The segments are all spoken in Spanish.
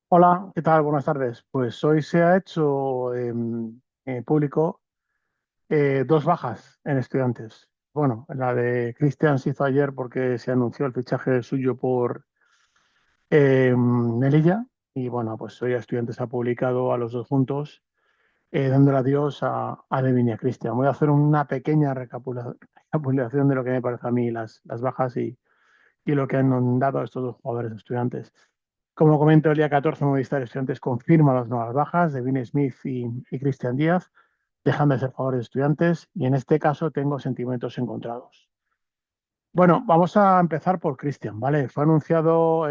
Hola, ¿qué tal? Buenas tardes. Pues hoy se ha hecho público dos bajas en Estudiantes. Bueno, la de Cristian se hizo ayer porque se anunció el fichaje suyo por Melilla y bueno, pues hoy Estudiantes ha publicado a los dos juntos dándole adiós a Devin y a Cristian. Voy a hacer una pequeña recapitulación de lo que me parece a mí las bajas y lo que han dado estos dos jugadores de Estudiantes. Como comento, el día 14 Movistar Estudiantes confirma las nuevas bajas de Vin Smith y Cristian Díaz, dejando de ser jugadores de Estudiantes y en este caso tengo sentimientos encontrados. Bueno, vamos a empezar por Cristian, ¿vale? Fue anunciado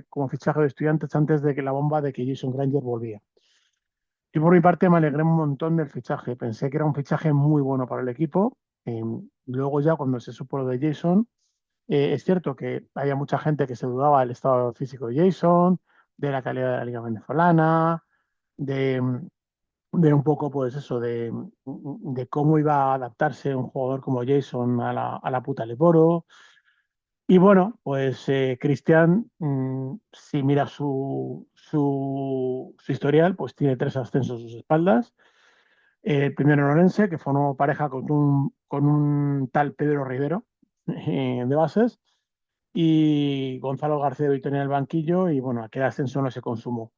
como fichaje de Estudiantes antes de que la bomba de que Jason Granger volvía. Y por mi parte me alegré un montón del fichaje. Pensé que era un fichaje muy bueno para el equipo. Eh, Luego ya cuando se supo lo de Jason, es cierto que había mucha gente que se dudaba del estado físico de Jason, de la calidad de la liga venezolana, de, de un poco, pues eso, de cómo iba a adaptarse un jugador como Jason a la puta Leboro. Y bueno, pues Cristian, si mira su historial, pues tiene tres ascensos a sus espaldas. El primero en Orense, que formó pareja con un tal Pedro Rivero de bases y Gonzalo García Vitoni en el banquillo y bueno, aquel ascenso no se consumó.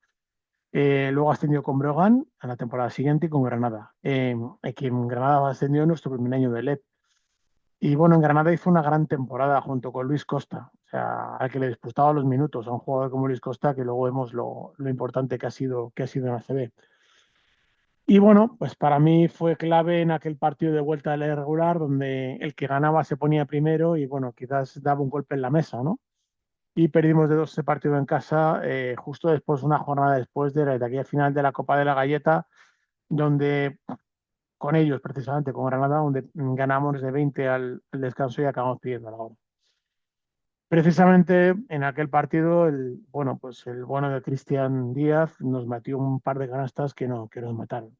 Luego ascendió con Brogan a la temporada siguiente y con Granada, que en Granada ascendió en nuestro primer año de LED. Y bueno, en Granada hizo una gran temporada junto con Luis Costa, o sea, al que le disputaba los minutos a un jugador como Luis Costa, que luego vemos lo importante que ha sido en ACB. Y bueno, pues para mí fue clave en aquel partido de vuelta de la regular, donde el que ganaba se ponía primero y bueno, quizás daba un golpe en la mesa, ¿no? Y perdimos de dos ese partido en casa justo después, una jornada después de aquella final de la Copa de la Galleta, donde con ellos, precisamente con Granada, donde ganamos de 20 al descanso y acabamos pidiendo la hora. Precisamente en aquel partido, bueno, pues el bueno de Cristian Díaz nos metió un par de canastas que nos mataron.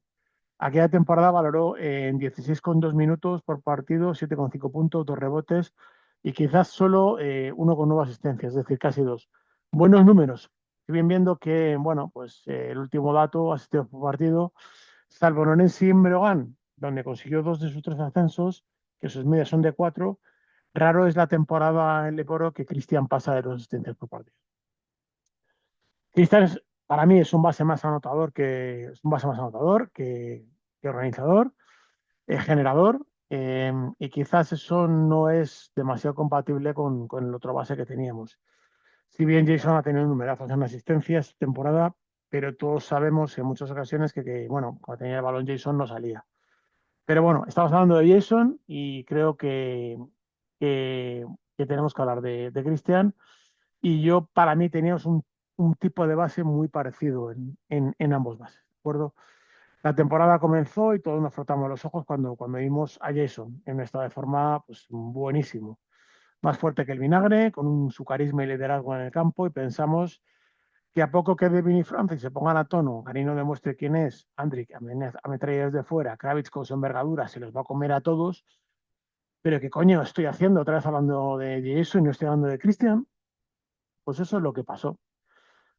Aquella temporada valoró en 16,2 minutos por partido, 7,5 puntos, dos rebotes y quizás solo 1,9 asistencias, es decir, casi dos. Buenos números. Si bien viendo que, bueno, pues el último dato, asistido por partido, salvo Nonense y Breogán, donde consiguió dos de sus tres ascensos, que sus medias son de cuatro, raro es la temporada en Leporo que Cristian pasa de dos asistencias por partido. Cristian para mí es un base más anotador que organizador generador, y quizás eso no es demasiado compatible con el otro base que teníamos. Si bien Jason ha tenido numerazos en asistencias esta temporada, pero todos sabemos en muchas ocasiones bueno, cuando tenía el balón Jason no salía. Pero bueno, estamos hablando de Jason y creo que, que tenemos que hablar de Cristian. Y yo, para mí, teníamos un tipo de base muy parecido en ambos bases, ¿de acuerdo? La temporada comenzó y todos nos frotamos los ojos cuando vimos a Jason en un estado de forma pues, buenísimo. Más fuerte que el vinagre, con su carisma y liderazgo en el campo, y pensamos que a poco que Devin y Francis se pongan a tono, Garino demuestre quién es, Andrick ametralla desde fuera, Kravitz con su envergadura se los va a comer a todos, pero ¿qué coño estoy haciendo? Otra vez hablando de Jason y no estoy hablando de Christian. Pues eso es lo que pasó.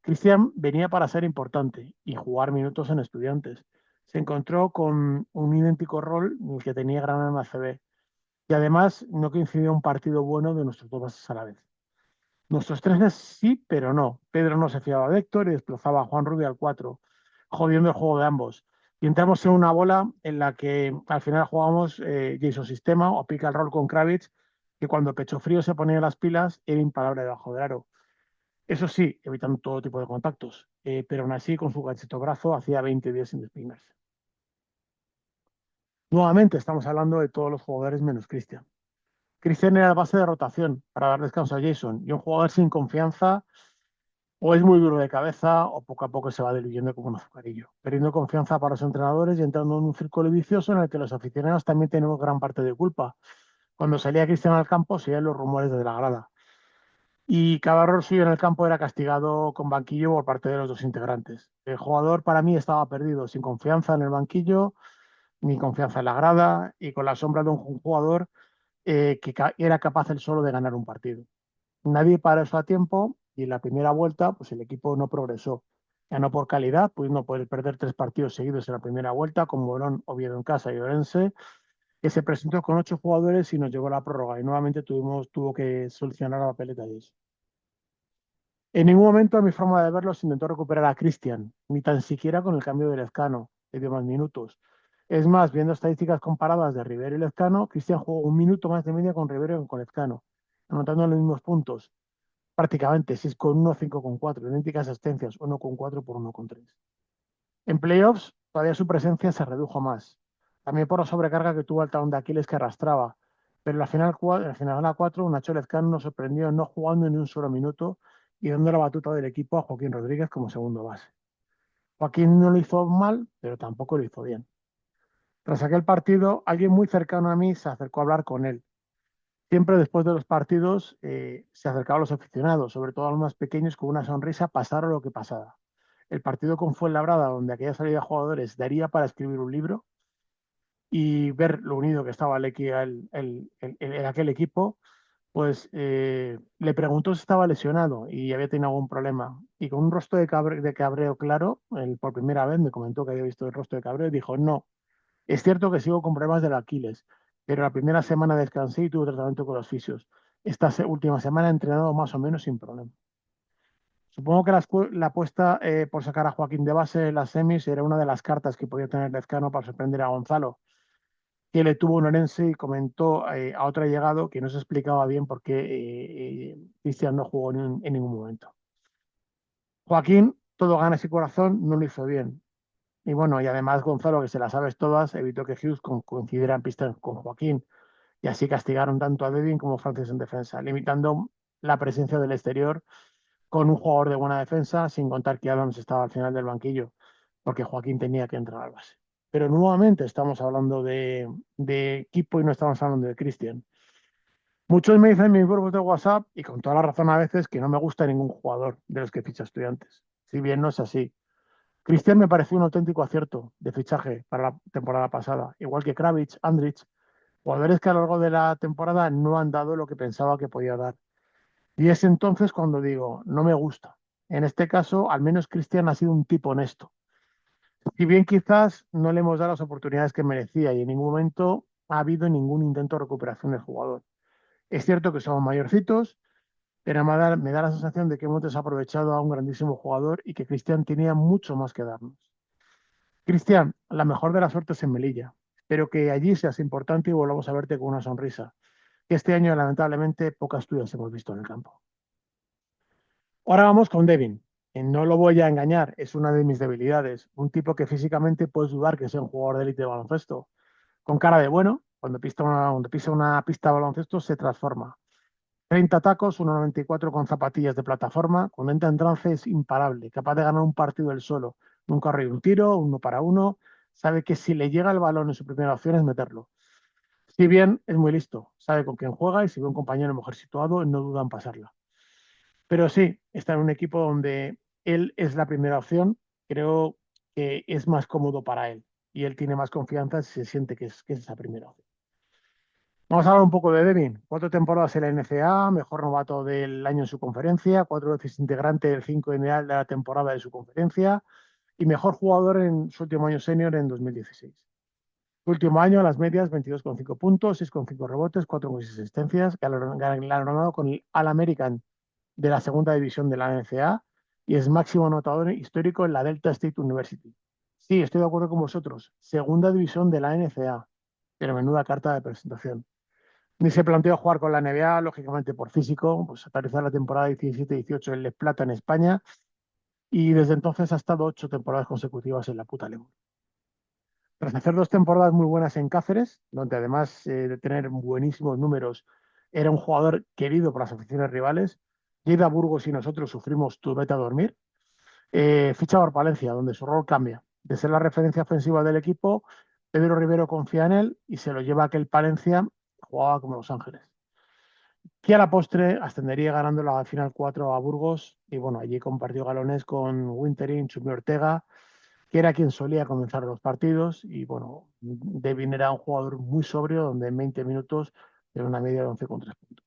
Cristian venía para ser importante y jugar minutos en Estudiantes. Se encontró con un idéntico rol en el que tenía Granada en la ACB y además no coincidió un partido bueno de nuestros dos bases a la vez. Nuestros tres sí, pero no. Pedro no se fiaba de Héctor y desplazaba a Juan Rubio al 4, jodiendo el juego de ambos. Y entramos en una bola en la que al final jugábamos Jason Sistema o pica el rol con Kravitz, que cuando Pecho Frío se ponía las pilas era imparable debajo del aro. Eso sí, evitando todo tipo de contactos, pero aún así con su ganchito brazo hacía 20 días sin despeinarse. Nuevamente estamos hablando de todos los jugadores menos Cristian. Cristian era la base de rotación para dar descanso a Jason y un jugador sin confianza o es muy duro de cabeza o poco a poco se va diluyendo como un azucarillo, perdiendo confianza para los entrenadores y entrando en un círculo vicioso en el que los aficionados también tenemos gran parte de culpa. Cuando salía Cristian al campo se oían los rumores desde la grada. Y cada error suyo en el campo era castigado con banquillo por parte de los dos integrantes. El jugador para mí estaba perdido, sin confianza en el banquillo, ni confianza en la grada y con la sombra de un jugador que era capaz él solo de ganar un partido. Nadie paró eso a tiempo y en la primera vuelta pues el equipo no progresó. Ganó por calidad, pudiendo poder perder 3 partidos seguidos en la primera vuelta, con Morón, Oviedo en casa y Orense, que se presentó con 8 jugadores y nos llegó la prórroga. Y nuevamente tuvo que solucionar la papeleta y eso. En ningún momento, a mi forma de verlo, se intentó recuperar a Cristian, ni tan siquiera con el cambio de Lezcano, le dio más minutos. Es más, viendo estadísticas comparadas de Rivero y Lezcano, Cristian jugó 1 minuto más de media con Rivero que con Lezcano, anotando los mismos puntos, prácticamente 6,1, 5,4, idénticas asistencias, 1,4 por 1,3. En playoffs, todavía su presencia se redujo más, también por la sobrecarga que tuvo el talón de Aquiles que arrastraba. Pero en la final a 4, Nacho Lezcano nos sorprendió no jugando ni un solo minuto y dando la batuta del equipo a Joaquín Rodríguez como segundo base. Joaquín no lo hizo mal, pero tampoco lo hizo bien. Tras aquel partido, alguien muy cercano a mí se acercó a hablar con él. Siempre después de los partidos se acercaba a los aficionados, sobre todo a los más pequeños, con una sonrisa, pasara lo que pasara. El partido con Fuenlabrada, donde aquella salida de jugadores daría para escribir un libro, y ver lo unido que estaba aquel equipo, pues le preguntó si estaba lesionado y había tenido algún problema. Y con un rostro de cabreo claro, él por primera vez me comentó que había visto el rostro de cabreo y dijo, no, es cierto que sigo con problemas del Aquiles, pero la primera semana descansé y tuve tratamiento con los fisios. Esta última semana he entrenado más o menos sin problema. Supongo que la apuesta por sacar a Joaquín de base en las semis era una de las cartas que podía tener Lezcano para sorprender a Gonzalo, que le tuvo un Orense y comentó a otro llegado que no se explicaba bien por qué Cristian no jugó en ningún momento. Joaquín, todo ganas y corazón, no lo hizo bien. Y bueno, y además Gonzalo, que se las sabes todas, evitó que Hughes coincidiera en pista con Joaquín. Y así castigaron tanto a Devin como a Francis en defensa, limitando la presencia del exterior con un jugador de buena defensa, sin contar que Adams estaba al final del banquillo, porque Joaquín tenía que entrar al base. Pero nuevamente estamos hablando de equipo y no estamos hablando de Cristian. Muchos me dicen en mis grupos de WhatsApp, y con toda la razón a veces, que no me gusta ningún jugador de los que ficha Estudiantes. Si bien no es así. Cristian me pareció un auténtico acierto de fichaje para la temporada pasada, igual que Kravitz, Andrich, jugadores que a lo largo de la temporada no han dado lo que pensaba que podía dar. Y es entonces cuando digo, no me gusta. En este caso, al menos Cristian ha sido un tipo honesto. Si bien quizás no le hemos dado las oportunidades que merecía y en ningún momento ha habido ningún intento de recuperación del jugador. Es cierto que somos mayorcitos, pero me da la sensación de que hemos desaprovechado a un grandísimo jugador y que Cristian tenía mucho más que darnos. Cristian, la mejor de las suertes en Melilla. Espero que allí seas importante y volvamos a verte con una sonrisa. Que este año, lamentablemente, pocas tuyas hemos visto en el campo. Ahora vamos con Devin. No lo voy a engañar, es una de mis debilidades. Un tipo que físicamente puedes dudar que sea un jugador de élite de baloncesto. Con cara de bueno, cuando pisa una pista de baloncesto se transforma. 30 tacos, 1,94 con zapatillas de plataforma. Cuando entra en trance es imparable, capaz de ganar un partido él solo. Nunca ha un tiro, 1 para 1. Sabe que si le llega el balón en su primera opción es meterlo. Si bien es muy listo, sabe con quién juega y si ve un compañero mejor situado, no duda en pasarla. Pero sí, está en un equipo donde él es la primera opción, creo que es más cómodo para él y él tiene más confianza si se siente que es esa primera opción. Vamos a hablar un poco de Devin. 4 temporadas en la NCAA, mejor novato del año en su conferencia, 4 veces integrante del 5 ideal de la temporada de su conferencia y mejor jugador en su último año senior en 2016. Su último año, a las medias, 22,5 puntos, 6,5 rebotes, 4,6 asistencias, galardonado con el All-American de la segunda división de la NCAA y es máximo anotador histórico en la Delta State University. Sí, estoy de acuerdo con vosotros. Segunda división de la NCAA, pero menuda carta de presentación. Ni se planteó jugar con la NBA, lógicamente por físico, pues aterrizar la temporada 17-18 en Les Plata en España y desde entonces ha estado 8 temporadas consecutivas en la puta Lemo. Tras hacer 2 temporadas muy buenas en Cáceres, donde además de tener buenísimos números, era un jugador querido por las aficiones rivales, llega a Burgos y nosotros sufrimos tu vete a dormir, ficha por Palencia, donde su rol cambia. De ser la referencia ofensiva del equipo, Pedro Rivero confía en él y se lo lleva a aquel Palencia, jugaba como Los Ángeles. Que a la postre ascendería ganando la final 4 a Burgos y bueno, allí compartió galones con Winterin, Chumi Ortega, que era quien solía comenzar los partidos y bueno, Devin era un jugador muy sobrio donde en 20 minutos era una media de 11,3 puntos.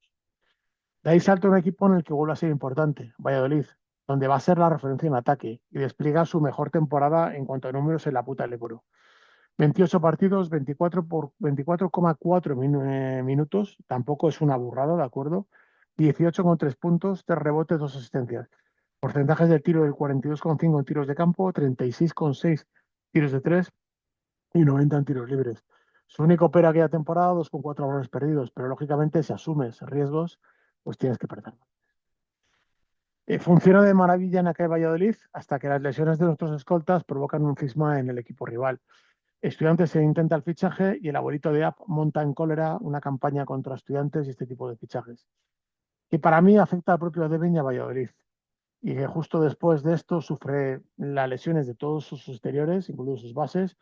De ahí salta un equipo en el que vuelve a ser importante, Valladolid. donde va a ser la referencia en ataque y despliega su mejor temporada en cuanto a números en la puta Leporo. 28 partidos, 24 por 24,4 minutos, tampoco es una burrada, ¿de acuerdo? 18 con 3 puntos, 3 rebotes, 2 asistencias. Porcentajes de tiro del 42,5 en tiros de campo, 36,6 tiros de 3 y 90 en tiros libres. Su único pero aquella temporada, 2,4 balones perdidos, pero lógicamente si asumes riesgos, pues tienes que perder. Funciona de maravilla en aquel Valladolid hasta que las lesiones de nuestros escoltas provocan un cisma en el equipo rival. Estudiantes se intenta el fichaje y el abuelito de App monta en cólera una campaña contra Estudiantes y este tipo de fichajes, que para mí afecta al propio Devin y a Valladolid. Y que justo después de esto sufre las lesiones de todos sus exteriores, incluidos sus bases.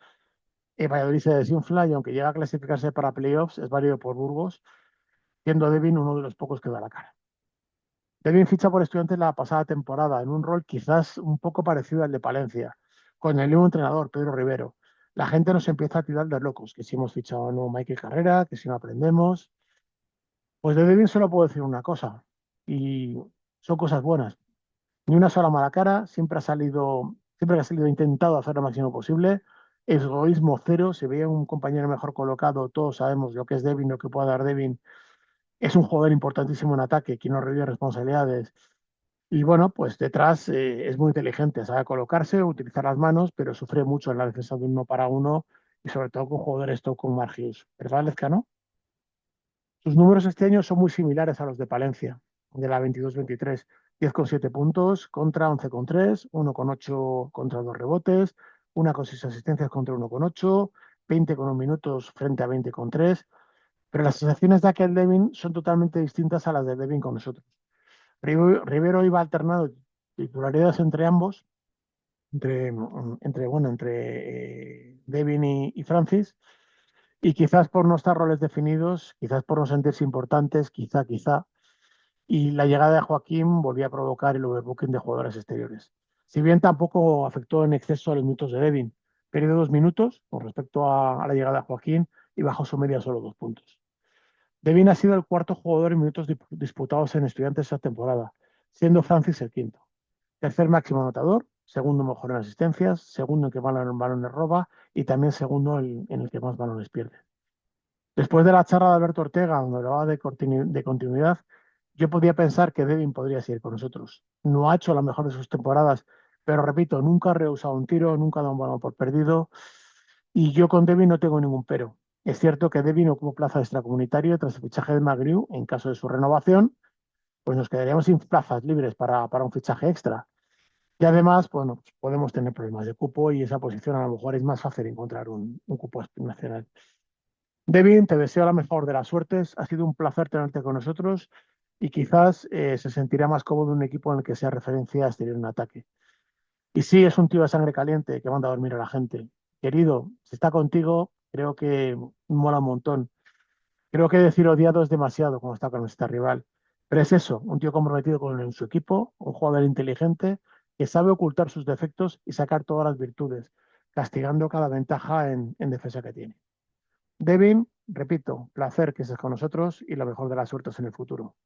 Valladolid se desinfla y aunque llega a clasificarse para playoffs, es válido por Burgos, siendo Devin uno de los pocos que da la cara. Devin ficha por Estudiantes la pasada temporada en un rol quizás un poco parecido al de Palencia, con el nuevo entrenador, Pedro Rivero. La gente nos empieza a tirar de locos, que si hemos fichado a un nuevo Michael Carrera, que si no aprendemos. Pues de Devin solo puedo decir una cosa, y son cosas buenas. Ni una sola mala cara, siempre que ha salido intentado hacer lo máximo posible. Egoísmo cero, si veía un compañero mejor colocado, todos sabemos lo que es Devin, lo que puede dar Devin. Es un jugador importantísimo en ataque, que no recibe responsabilidades. Y bueno, pues detrás es muy inteligente, sabe colocarse, utilizar las manos, pero sufre mucho en la defensa de uno para uno y sobre todo con jugadores con Mark Hughes. ¿Verdad, Lezcano? Sus números este año son muy similares a los de Palencia, de la 22-23. 10,7 puntos contra 11,3, 1,8 contra 2 rebotes, 1,6 asistencias contra 1,8, 20,1 minutos frente a 20,3. Pero las sensaciones de aquel Devin son totalmente distintas a las de Devin con nosotros. Rivero iba alternando titularidades entre ambos, entre Devin y Francis, y quizás por no estar roles definidos, quizás por no sentirse importantes, quizá, y la llegada de Joaquín volvía a provocar el overbooking de jugadores exteriores. Si bien tampoco afectó en exceso a los minutos de Devin, perdió 2 minutos con respecto a la llegada de Joaquín y bajó su media solo 2 puntos. Devin ha sido el cuarto jugador en minutos disputados en Estudiantes esta temporada, siendo Francis el quinto. Tercer máximo anotador, segundo mejor en asistencias, segundo en que más balones roba y también segundo en el que más balones pierde. Después de la charla de Alberto Ortega, donde hablaba de continuidad, yo podía pensar que Devin podría seguir con nosotros. No ha hecho la mejor de sus temporadas, pero repito, nunca ha rehusado un tiro, nunca ha dado un balón por perdido. Y yo con Devin no tengo ningún pero. Es cierto que Devin ocupó plaza de extracomunitario tras el fichaje de Magriu. En caso de su renovación, pues nos quedaríamos sin plazas libres para un fichaje extra. Y además, bueno, pues podemos tener problemas de cupo y esa posición a lo mejor es más fácil encontrar un cupo nacional. Devin, te deseo la mejor de las suertes. Ha sido un placer tenerte con nosotros y quizás se sentirá más cómodo en un equipo en el que sea referencia a exterior en ataque. Y sí, es un tío de sangre caliente que manda a dormir a la gente. Querido, si está contigo, creo que mola un montón. Creo que decir odiado es demasiado cuando está con este rival. Pero es eso, un tío comprometido con su equipo, un jugador inteligente que sabe ocultar sus defectos y sacar todas las virtudes, castigando cada ventaja en defensa que tiene. Devin, repito, placer que estés con nosotros y lo mejor de las suertes en el futuro.